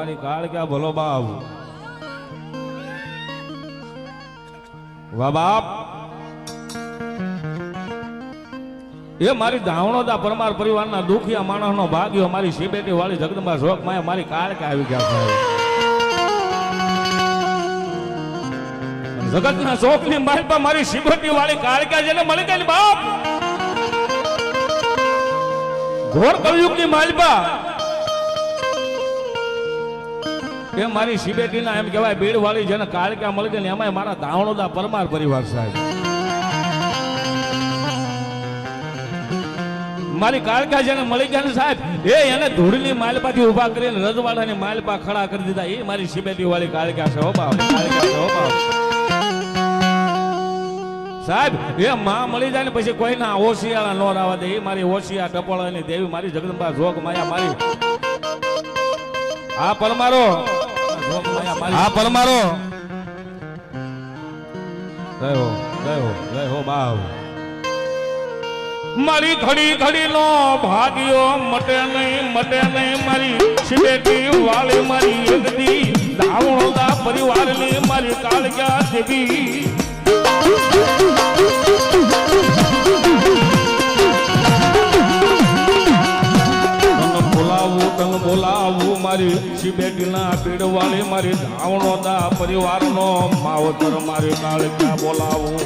મારી કાળકા ભલો બાપ વાહ બાપ એ મારી ધાવણોદા પરમાર પરિવારના દુખિયા માણસનો ભાગ્યો મારી શિબેટી વાળી જગદંબા શોક માયા મારી કાળકા આવી ગયા છે જગતના શોકની માલપા મારી શિબેટી વાળી કાળકા જેને મળી ગઈ બાપ ઘોર કલયુગની માલપા એ મારી શિબેટીના એમ કહેવાય ભીડ વાળી જેને કાળકા મળી ગઈ એમાં મારા ધાવણોદા પરમાર પરિવાર સાહેબ મારી કાળકા જેને મળી ગયા ને સાહેબ એ એને ધૂળની માલપાથી ઉભા કરીને રજવાડાની માલપા ખડા કરી દીધા એ મારી શિબેટી વાળી કાળકા છે હો બાપ કાળકા છે હો બાપ સાહેબ એ માં મળી જાય ને પછી કોઈના ઓશિયાળા નો રાવા દે એ મારી ઓશિયા ટપોળાની દેવી મારી જગદંબા જોગ માયા મારી આ પરમારો આ પરમારો જય હો બાપ મારી ઘડી ઘડી નો ભાગ્યો મટે નહીં મારી શિબેટી વાળી મારી એકદી ધાવણોદા પરિવારની મારી કાળકા દેવી તન બોલાવું મારી શિબેટીના પીડ વાળી મારી ધાવણોદા પરિવારનો માવતર મારી કાળકા બોલાવું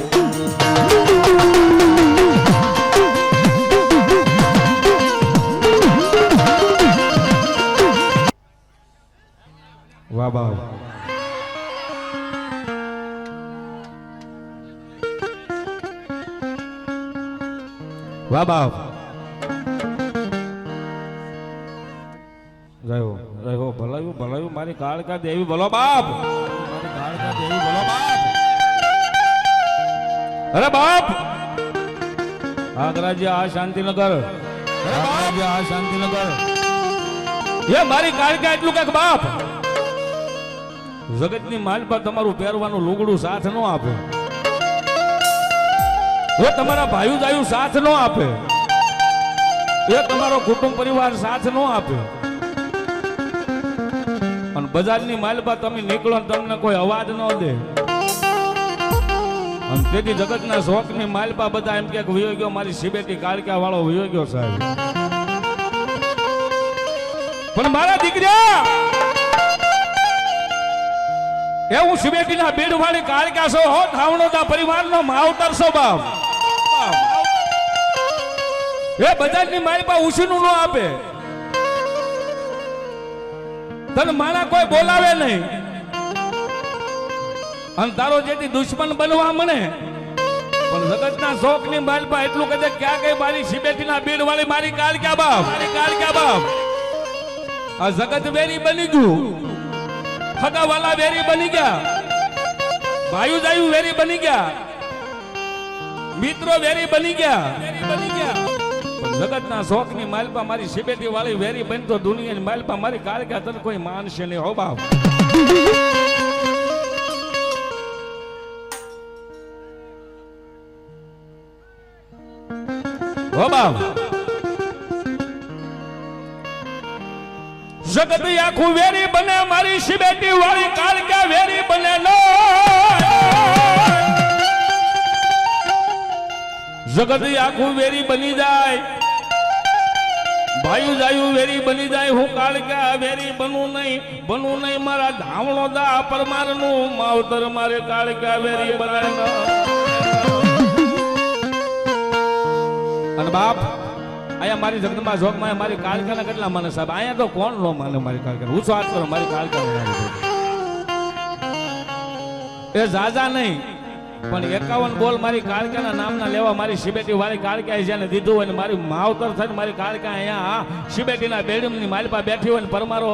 વાહ બાપ વાહ બાપ રહ્યો ભલાયું મારી કાળકા દેવી બોલો બાપ મારી કાળકા દેવી બોલો બાપ અરે બાપ આગ્રાજી આ શાંતિનગર આ શાંતિનગર એ મારી કાળકા એટલું કઈક બાપ જગતની માલપા તમારું પહેરવાનું લુગડું સાથ ન આપે એ તમારા ભાઈઓ જાયું સાથ ન આપે એ તમારો કુટુંબ પરિવાર સાથ ન આપે અને બજારની માલપા તમે નીકળો તમને કોઈ અવાજ ન દે અને તેથી જગતના શોખની માલપા બધા એમ કે વયો ગયો મારી શિબેટી કાળકા વાળો વયો ગયો સાહેબ પણ મારા દીકરા એ હું શિબેટીના બીડ વાળી કાળકા છો હો ધાવણોદા પરિવારનો માવતર છો બાપ એ બજારની માલપા ઉછીનું ન આપે તને માણા કોઈ બોલાવે નહીં અને તારો જેથી દુશ્મન બનવા મને પણ જગતના શોખની માલપા એટલું કહે ક્યાં ગઈ મારી શિબેટીના બીડ વાળી મારી કાળકા બાપ આ જગત વેરી બની ગયું ખગા વાલા વેરી બની ગયા ભાઈઓ જાયું વેરી બની ગયા મિત્રો વેરી બની ગયા જગતના શોખની માલપા મારી શિબેટી વાળી વેરી બની તો દુનિયાની માલપા મારી કાળકા તને કોઈ માનશે નહીં હો બાપ હો બાપ જગત આખું વેરી બને મારી શિબેટી વાળી કાળકા વેરી બને જગત આખું વેરી બની જાય ભાઈ જાયું વેરી બની જાય હું કાળકા વેરી બનું નહીં મારા ધાવણોદા પરમારનું માવતર મારે કાળકા વેરી બનાય અને બાપ અહીંયા મારી જગદંબા જોગમાં મારી કાળકાના કેટલા માને સાહેબ અહીંયા તો કોણ નો માને મારી કાળકા હું વાત કરો મારી કાળકા એ જાજા નહીં પણ 51 બોલ મારી કાળકાના નામના લેવા મારી શિબેટી વાળી કાળકા જેને દીધું હોય મારી માવતર થઈને મારી કાળકા અહીંયા શિબેટીના બેડમની માલપા બેઠી હોય ને પરમારો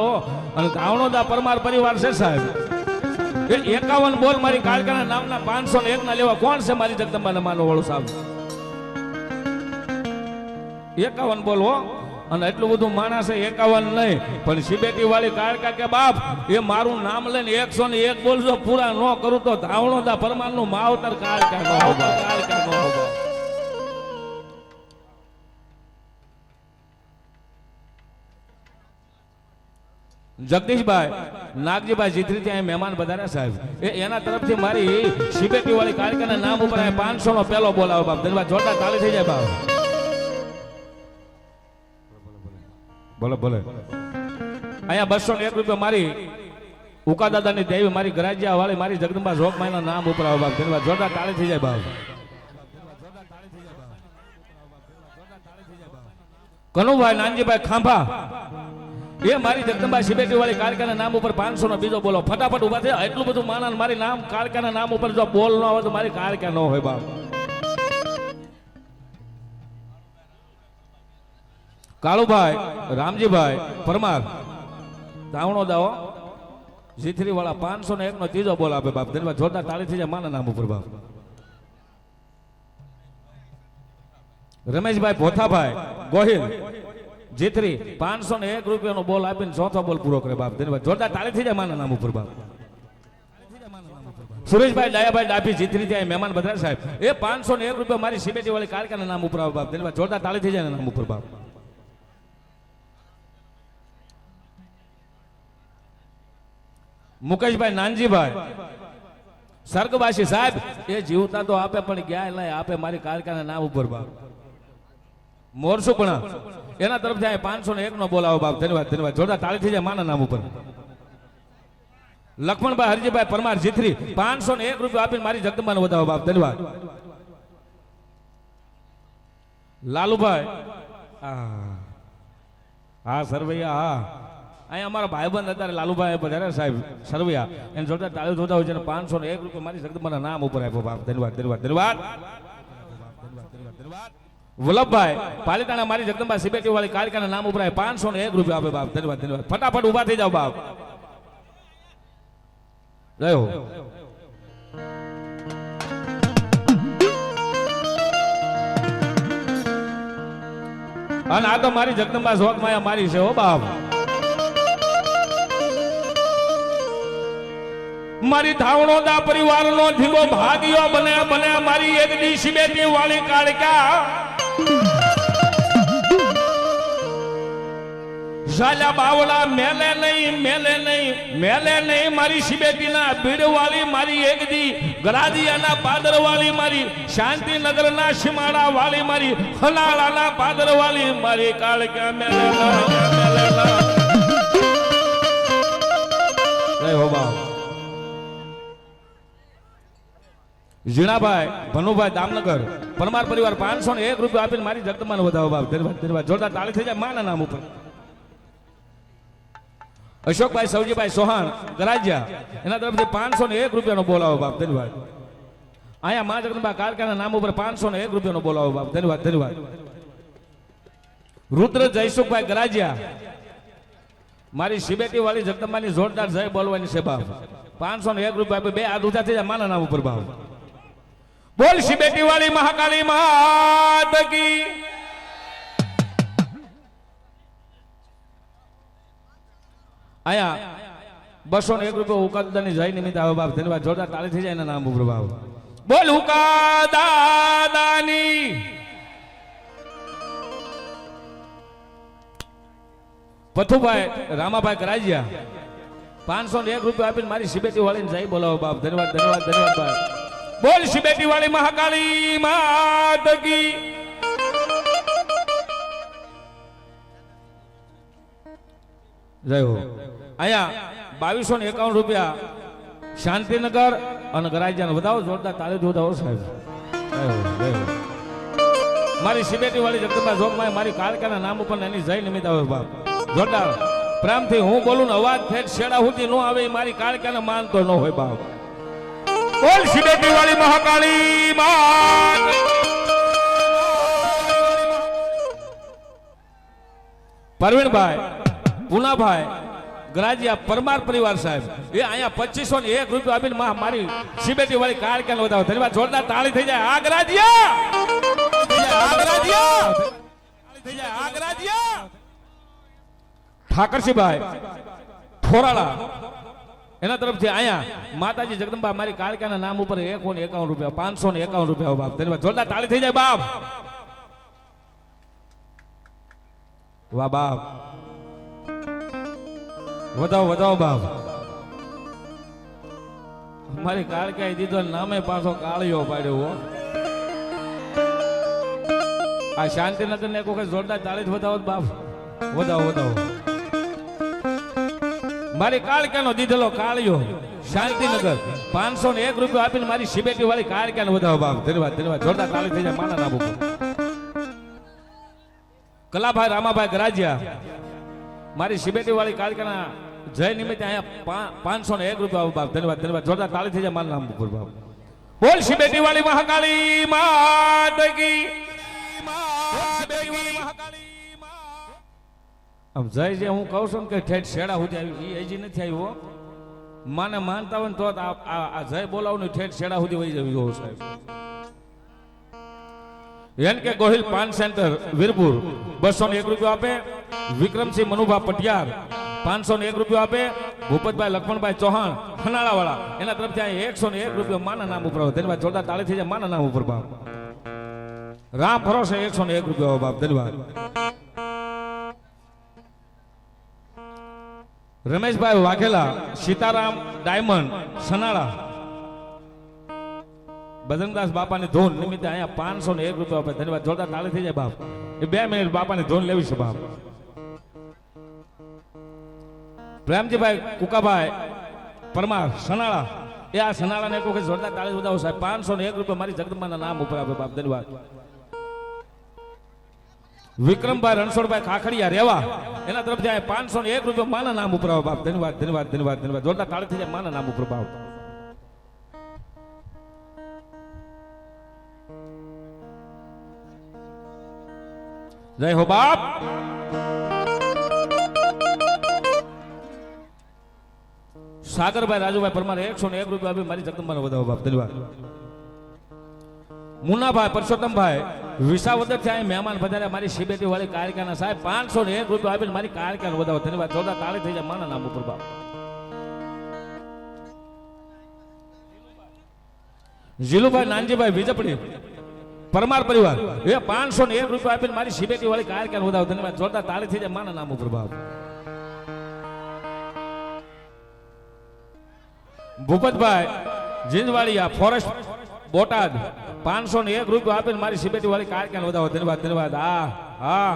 અને ધાવણોદા પરમાર પરિવાર છે સાહેબ એ 51 બોલ મારી કાળકાના નામના 501 ના લેવા કોણ છે મારી જગદંબાના માનો વાળું સાહેબ 51 બોલ હો અને એટલું બધું માણસ 51 નહીં પણ શિબેટી વાળી કાળકા કે બાપ એ મારું નામ લઈને 101 બોલજો પૂરા ન કરું તો ધાવણોદા પરમારનું માવતર કાળકા નો જગદીશભાઈ નાગજીભાઈ જીત્રી ત્યાં મહેમાન વધાર્યા સાહેબ એના તરફથી મારી શિબેટી વાળી કાર્યક્રમના નામ ઉપર 500 નો પહેલો બોલાવો બાપ ધન્યવાદ જોરદાર તાળી થઈ જાય બાપ બોલો બોલે અહીંયા 201 રૂપિયા મારી ઉકા દાદાની દેવી મારી ગરાજિયા વાળી મારી જગદંબા જોગમાઈના નામ ઉપર આવો બાપ ધન્યવાદ જોરદાર તાળી થઈ જાય બાપ કનુભાઈ નાનજીભાઈ ખાંભા એ મારી જગદંબા શિબેટી વાળી કાળકાના નામ ઉપર 500 નો બીજો બોલો ફટાફટ ઉભા થયા એટલું બધું માના મારી નામ કાળકાના નામ ઉપર જો બોલ ન આવે તો મારી કાળકા ન હોય બાપ કાળુભાઈ રામજીભાઈ પરમાર તાવણો દાવો જીથરી વાળા 501 નો ત્રીજો બોલ આપે બાપ ધન્યવાદ જોરદાર તાળી થઈ જાય માના નામ ઉપર બાપ રમેશભાઈ ભોથાભાઈ ગોહિલ જીથરી 501 રૂપિયાનો બોલ આપીને ચોથો બોલ પૂરો કરે બાપ ધન્યવાદ જોરદાર તાળી થઈ જાય માના નામ ઉપર બાપ સુરેશભાઈ ડાયાભાઈ ડાભી જીથરી ત્યાં મહેમાન બધા સાહેબ એ 501 રૂપિયા મારી શિબેટી વાળી કારખાના નામ ઉપર આવે બાપ ધન્યવાદ જોરદાર તાળી થઈ જાય નામ ઉપર બાપ મુકેશભાઈ નાનજીભાઈ સ્વર્ગવાસી સાહેબ એ જીવતા તો આપે પણ ગયા નહીં આપે મારી કારખાના નામ ઉપર બાપ મોરસુપણા એના તરફથી 501 નો બોલાવો બાપ ધન્યવાદ ધન્યવાદ જોરદાર તાળી થઈ જાય માના નામ ઉપર લક્ષ્મણભાઈ હરજીભાઈ પરમાર જીથરી 501 રૂપિયા આપીને મારી જગદંબાને વધાવો બાપ ધન્યવાદ લાલુભાઈ હા સરવૈયા હા અહીંયા અમારા ભાઈબંધ અત્યારે લાલુભાઈ બધા સાહેબ સરવૈયા એને જોરદાર તાળી જોતા હોય છે 501 રૂપિયા મારી જગદંબાના નામ ઉપર આપ્યો બાપ ધન્યવાદ ધન્યવાદ ધન્યવાદ વલ્લભભાઈ પાલિતાણા મારી જગદંબા શિબેટી વાળી કાળકાના નામ ઉપર 501 રૂપિયા આપે બાપ ધન્યવાદ ધન્યવાદ ફટાફટ ઉભા થઈ જાવ બાપ જય હો અને આ તો મારી જગદંબા જોગમાયા મારી છે હો બાપ મારી ધાવણોદા પરિવારનો ધીંગો ભાગ્યો બને બને મારી એક દી શિબેટી વાળી કાળકા ઝાલા બાવળા મેલે નહીં મારી શિબેટીના ભીડ વાળી મારી એક દી ગરાદિયાના પાદર વાળી મારી શાંતિનગરના સીમાડા વાળી મારી હલાળાના પાદર વાળી મારી કાળકા મેલે જય હો બાપ ઝીણાભાઈ ભનુભાઈ દામનગર પરમાર પરિવાર 501 રૂપિયા આપીને મારી જગદંબાને વધાવો બાપ ધન્યવાદ ધન્યવાદ જોરદાર તાળી થઈ જાય માના નામ ઉપર અશોકભાઈ સૌજીભાઈ સોહાણ ગરાજિયા એના તરફથી 501 રૂપિયાનો બોલાવો બાપ ધન્યવાદ અહીંયા મા જગદંબા કારખાના નામ ઉપર 501 રૂપિયાનો બોલાવો બાપ ધન્યવાદ ધન્યવાદ રુદ્ર જયસુખભાઈ ગરાજિયા મારી શિબેટી વાળી જગદંબાની જોરદાર જય બોલવાની છે બાપ 501 રૂપિયા આપે બે હાથ ઊંચા થઈ જાય માના નામ ઉપર બાપ બોલ શિબેટી વાળી મહાકાળી માત કી આયા 201 રૂપિયા ઉકાદાની જય નિમિત્તે આવે બાપ ધન્યવાદ જોરદાર તાળી થઈ જાય એના નામ ઉપર બાપ બોલ ઉકાદાની પથુભાઈ રામાભાઈ કરાજિયા 501 રૂપિયા આપીને મારી શિબેટી વાળીને જય બોલાવો બાપ ધન્યવાદ ધન્યવાદ ધન્યવાદ બાપ બોલ શિબેટી વાળી મહાકાળી માત કી જય હો અહીંયા 2251 રૂપિયા શાંતિનગર અને ગરાજિયાને વધાવો જોરદાર તાળી વધાવો સાહેબ જય હો મારી શિબેટી વાળી જગદંબા જોગમાં મારી કાળકાના નામ ઉપર એની જય નિમિત્ત આવે બાપ જોરદાર પ્રેમથી હું બોલું ને અવાજ ફેર છેડા સુધી ન આવે મારી કાળકાને માનતો ન હોય બાપ બોલ શિબેટી વાળી મહાકાળી માત પરવીણભાઈ પુનાભાઈ ગરાજિયા પરમાર પરિવાર સાહેબ એ અહીંયા 2501 રૂપિયા આપીને મારી શિબેટી વાળી કાળકાને વધાવો ધન્યવાદ જોરદાર તાળી થઈ જાય આ ગરાજિયા ઠાકરસિંહભાઈ થોરાળા એના તરફથી અહીંયા માતાજી જગદંબા મારી કાળકાના નામ ઉપર 151 રૂપિયા 551 રૂપિયા બાપ ધન્યવાદ જોરદાર તાળી થઈ જાય બાપ વાહ બાપ વધાવો વધાવો બાપ મારી કાળકાઈ દીધો નામે પાછો કાળિયો પાડ્યો હો આ શાંતિનગર ને એક વખત જોરદાર તાળી વધાવો બાપ વધાવો વધાવો મારી કાળકાનો દીધેલો કાળિયો શાંતિનગર 501 રૂપિયા આપીને મારી શિબેટી વાળી કાળકાને વધાવો બાપ ધન્યવાદ ધન્યવાદ જોરદાર તાળી થઈ જાય માના નામ ઉપર કલાભાઈ રામાભાઈ ગરાજિયા મારી શિબેટી વાળી કાળકાના જય નિમિત્તે અહીંયા 501 રૂપિયા બાપ ધન્યવાદ ધન્યવાદ જોરદાર તાળી થઈ જાય મારા નામ ઉપર બાપ બોલ શિબેટી વાળી મહાકાળી માત કી આમ જય જે હું કહું છું કે ઠેઠ શેડા સુધી આવી એ હજી નથી આવ્યો માને માનતા હોય ને તો આ જય બોલાવનું ઠેઠ શેડા સુધી વહી જવી જોવું સાહેબ એન કે ગોહિલ પાન સેન્ટર વીરપુર 201 રૂપિયા આપે વિક્રમસિંહ મનુભા પટિયાર 501 રૂપિયા આપે ભૂપતભાઈ લક્ષ્મણભાઈ ચૌહાણ ખનાળા વાળા એના તરફથી 101 રૂપિયા માના નામ ઉપર ધન્યવાદ જોરદાર તાળી થઈ જાય માના નામ ઉપર બાપ રામ ભરોસે 101 રૂપિયા બાપ ધન્યવાદ રમેશભાઈ વાઘેલા સીતારામ ડાયમંડ સનાળા બજરંગદાસ બાપાની ધૂન નિમિત્તે અહીંયા 501 રૂપિયા આપે ધન્યવાદ જોરદાર તાળી થઈ જાય બાપ એ 2 મિનિટ બાપાની ધૂન લેવી છે બાપ પ્રેમજીભાઈ કુકાભાઈ પરમાર સનાળા એ આ સનાળાને એક વખત જોરદાર તાળી વધાવો સાહેબ 501 રૂપિયા મારી જગદંબાના નામ ઉપર આપે બાપ ધન્યવાદ વિક્રમભાઈ રણછોડભાઈ ખાખડિયા રેવા એના તરફથી 501 રૂપિયા માના નામ ઉપર બાપ ધન્યવાદ ધન્યવાદ ધન્યવાદ ધન્યવાદ જોરદાર તાળી થઈ જાય માના નામ ઉપર બાપ જય હો બાપ સાગરભાઈ રાજુભાઈ પરમાર 101 રૂપિયા આપી મારી જગદંબાનો વધાવો બાપ ધન્યવાદ મુન્નાભાઈ પરસોત્તમભાઈ વિસાવદર થી મહેમાન પધાર્યા મારી શિબેટી વાળી કાળકાના સાહેબ 501 રૂપિયા આપીને મારી કાળકાનો વધાવો ધન્યવાદ જોરદાર તાળી થઈ જાય માના નામ ઉપર બાપ જીલુભાઈ નાનજીભાઈ વિજપડી પરમાર પરિવાર એ 501 રૂપિયા આપીને મારી શિબેટી વાળી કાળકાનો વધાવો ધન્યવાદ જોરદાર તાળી થઈ જાય માના નામ ઉપર બાપ ભૂપતભાઈ જીંજવાડિયા ફોરેસ્ટ બોટાદ 501 રૂપિયા આપીને મારી શિબેટી વાળી કાળકાનો વધાવો ધન્યવાદ ધન્યવાદ હા હા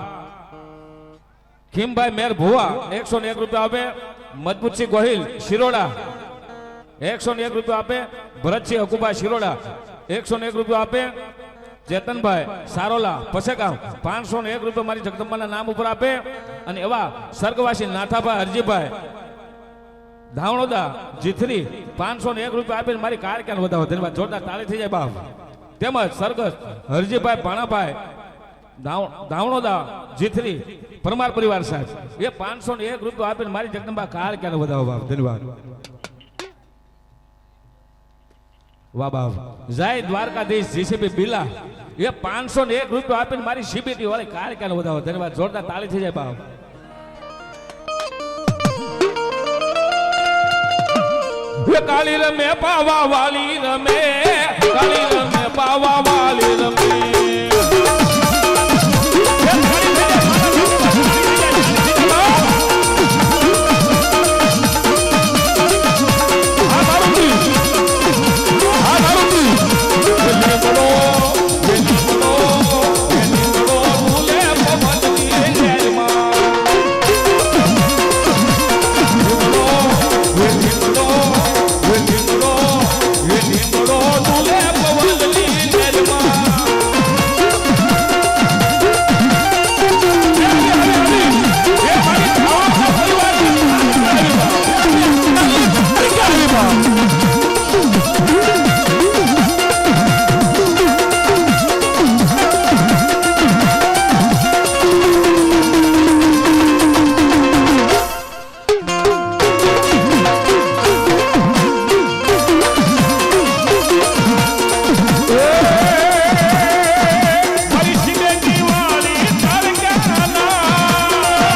ખીમભાઈ મેર ભુવા 101 રૂપિયા આપે મજબૂતસિંહ ગોહિલ શિરોડા 101 રૂપિયા આપે ભરતસિંહ હકુભાઈ શિરોડા 101 રૂપિયા આપે ચેતનભાઈ સારોલા પસેગામ 501 રૂપિયા મારી જગદંબાના નામ ઉપર આપે અને એવા સ્વર્ગવાસી નાથાભાઈ હરજીભાઈ ધાવણોદા જીથરી 501 રૂપિયા આપીને મારી કાળકાનો વધાવો ધન્યવાદ જોરદાર તાળી થઈ જાય બાપ તેમજ સરગસ હરજીભાઈ ભાણાભાઈ ધાવણોદા જીથરી પરમાર પરિવાર સાહેબ એ 501 રૂપિયા આપીને મારી જગદંબા કાળકાનો વધાવો બાપ ધન્યવાદ વાહ બાપ જય દ્વારકાધીશ જીસીબી બિલા એ 501 રૂપિયા આપીને મારી શિબેટી વાળી કાળકાનો વધાવો ધન્યવાદ જોરદાર તાળી થઈ જાય બાપ કાળી રમે પાવા વાલી રમે કાળી રમે પાવા વાલી રમે